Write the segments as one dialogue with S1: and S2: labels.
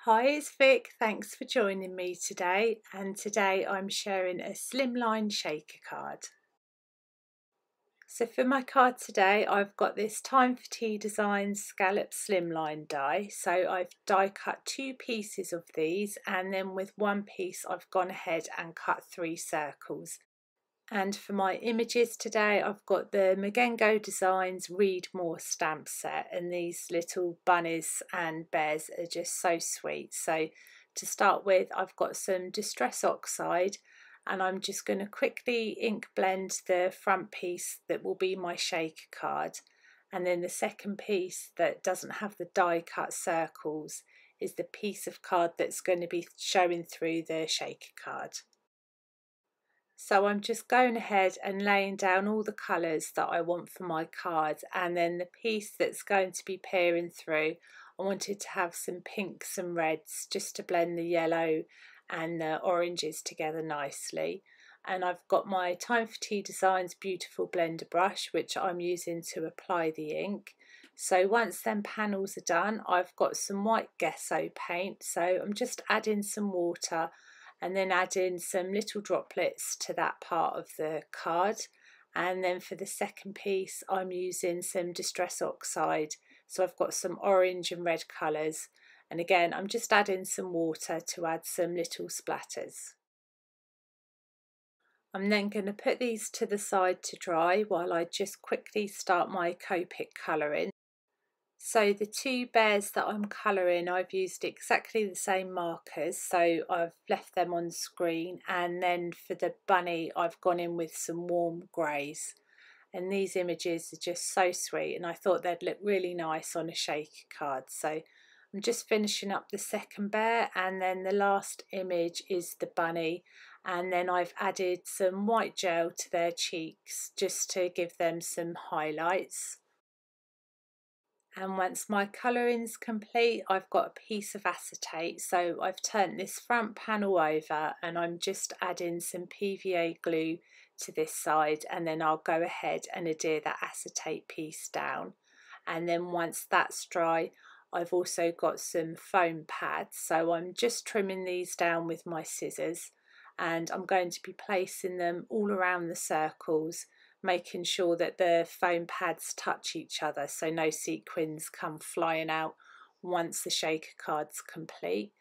S1: Hi, it's Vic. Thanks for joining me today. And today I'm sharing a Slimline shaker card. So for my card today, I've got this Time for Tea Designs Scalloped Slimline die. So I've die cut 2 pieces of these, and then with one piece I've gone ahead and cut 3 circles. And for my images today, I've got the Magengo Designs Read More stamp set, and these little bunnies and bears are just so sweet. So to start with, I've got some Distress Oxide, and I'm just going to quickly ink blend the front piece that will be my shaker card. And then the second piece that doesn't have the die cut circles is the piece of card that's going to be showing through the shaker card. So I'm just going ahead and laying down all the colours that I want for my card, and then the piece that's going to be peering through, I wanted to have some pinks and reds just to blend the yellow and the oranges together nicely. And I've got my Time for Tea Designs beautiful blender brush, which I'm using to apply the ink. So once them panels are done, I've got some white gesso paint, so I'm just adding some water and then add in some little droplets to that part of the card. And then for the second piece I'm using some Distress Oxide, so I've got some orange and red colours, and again I'm just adding some water to add some little splatters. I'm then going to put these to the side to dry while I just quickly start my Copic colouring. So the 2 bears that I'm colouring, I've used exactly the same markers, so I've left them on screen, and then for the bunny I've gone in with some warm greys. And these images are just so sweet, and I thought they'd look really nice on a shaker card. So I'm just finishing up the second bear, and then the last image is the bunny, and then I've added some white gel to their cheeks just to give them some highlights. And once my colouring's complete, I've got a piece of acetate, so I've turned this front panel over and I'm just adding some PVA glue to this side, and then I'll go ahead and adhere that acetate piece down. And then once that's dry, I've also got some foam pads, so I'm just trimming these down with my scissors, and I'm going to be placing them all around the circles, making sure that the foam pads touch each other so no sequins come flying out once the shaker card's complete.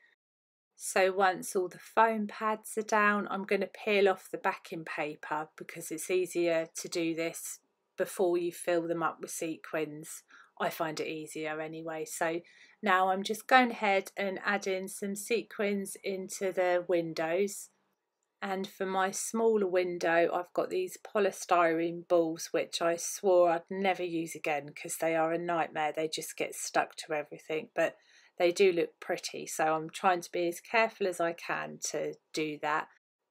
S1: So once all the foam pads are down, I'm going to peel off the backing paper because it's easier to do this before you fill them up with sequins. I find it easier anyway. So now I'm just going ahead and adding some sequins into the windows. And for my smaller window, I've got these polystyrene balls which I swore I'd never use again because they are a nightmare. They just get stuck to everything, but they do look pretty, so I'm trying to be as careful as I can to do that.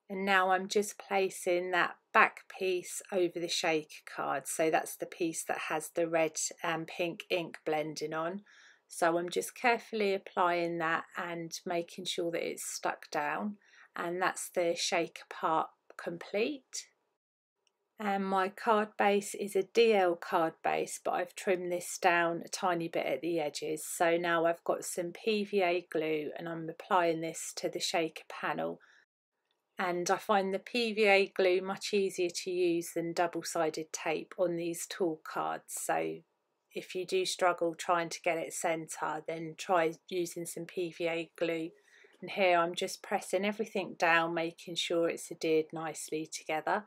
S1: And now I'm just placing that back piece over the shaker card, so that's the piece that has the red and pink ink blending on. So I'm just carefully applying that and making sure that it's stuck down. And that's the shaker part complete. And my card base is a DL card base, but I've trimmed this down a tiny bit at the edges. So now I've got some PVA glue and I'm applying this to the shaker panel. And I find the PVA glue much easier to use than double-sided tape on these tool cards. So if you do struggle trying to get it centre, then try using some PVA glue. And here I'm just pressing everything down, making sure it's adhered nicely together.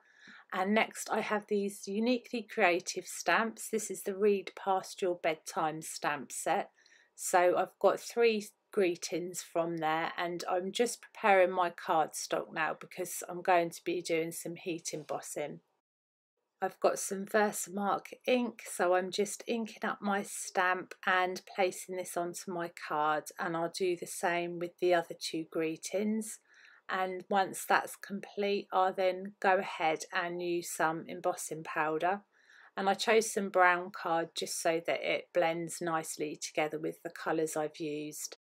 S1: And next I have these uniquely creative stamps. This is the Read Past Your Bedtime stamp set. So I've got 3 greetings from there, and I'm just preparing my cardstock now because I'm going to be doing some heat embossing. I've got some Versamark ink, so I'm just inking up my stamp and placing this onto my card, and I'll do the same with the other 2 greetings. And once that's complete, I'll then go ahead and use some embossing powder, and I chose some brown card just so that it blends nicely together with the colours I've used.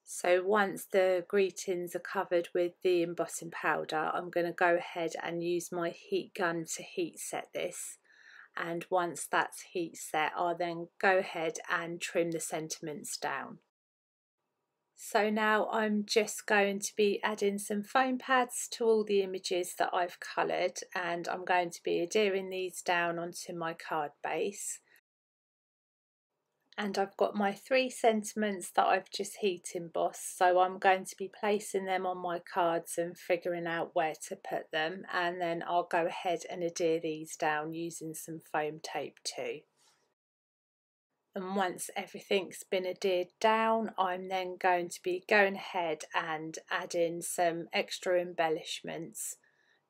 S1: So once the greetings are covered with the embossing powder, I'm going to go ahead and use my heat gun to heat set this. And once that's heat set, I'll then go ahead and trim the sentiments down. So now I'm just going to be adding some foam pads to all the images that I've coloured, and I'm going to be adhering these down onto my card base. And I've got my 3 sentiments that I've just heat embossed, so I'm going to be placing them on my cards and figuring out where to put them, and then I'll go ahead and adhere these down using some foam tape too. And once everything's been adhered down, I'm then going to be going ahead and adding some extra embellishments,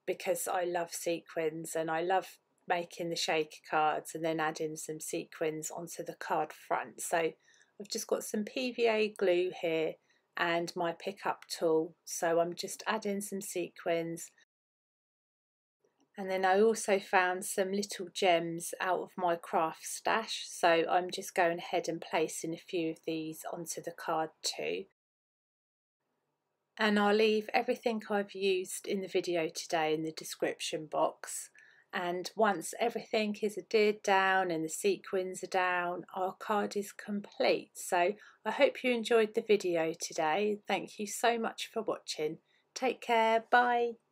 S1: because I love sequins and I love making the shaker cards and then adding some sequins onto the card front. So I've just got some PVA glue here and my pickup tool, so I'm just adding some sequins. And then I also found some little gems out of my craft stash, so I'm just going ahead and placing a few of these onto the card too. And I'll leave everything I've used in the video today in the description box. And once everything is adhered down and the sequins are down, our card is complete. So I hope you enjoyed the video today. Thank you so much for watching. Take care, bye.